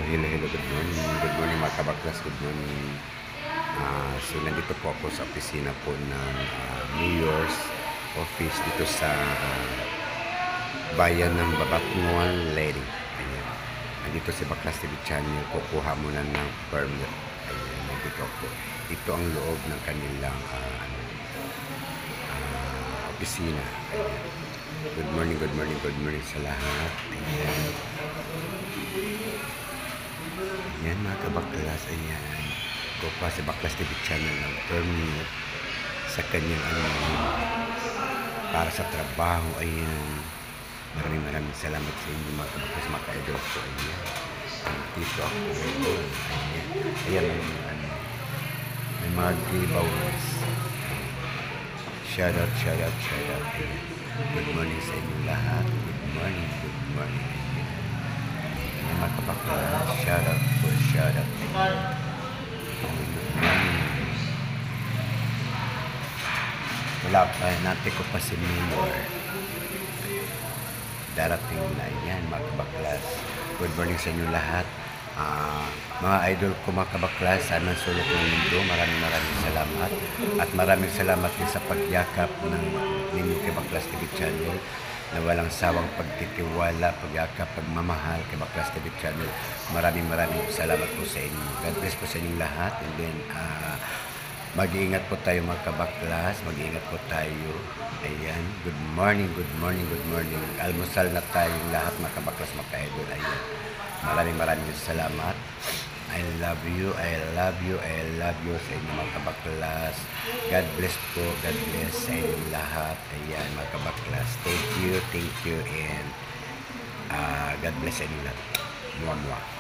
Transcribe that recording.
Hello, good morning. Good morning mga kabaklas, good morning. So nandito po ako sa opisina po ng Mayor's Office dito sa bayan ng Babatngon, Lady. Ayan. Nandito si Baklas TV Channel, kukuha muna ng permit. Ayan, nandito po. Ito ang loob ng kanilang opisina. Ayan. Good morning sa lahat. Ayan. Ayan mga kabaklas, ayan. Kukuha si Baklas TV Channel ng permit sa kanyang para sa trabaho. Ayan. Maraming salamat sa inyo mga kabaklas, mga ka-idol ko. Ayan. Dito ako. Ayan. Ayan may mga giveaways. Shout out. Ayan. Good morning sa inyo lahat. Good morning. Ayan mga kabaklas. Shout out. Wala pa, natin ko pa si Mayor. Darating na yan mga kabaklas. Good morning sa inyo lahat. Mga idol ko mga kabaklas, sana sulok ng mundo. Maraming salamat. At maraming salamat din sa pagyakap ng ninyo kay Baklas TV Channel na walang sawang pagtitiwala, pagyakap, pagmamahal kay Baklas TV Channel. Maraming salamat po sa inyo. God bless po sa inyong lahat. And then, mag-iingat po tayo mga kabaklas. Mag-iingat po tayo. Ayan. Good morning. Almusal na tayong lahat mga kabaklas, mga ka-idol. Ayan. Maraming salamat. I love you sa inyo mga kabaklas. God bless po. God bless sa inyong lahat. Ayan mga kabaklas. Thank you and God bless sa inyo lahat. Mua.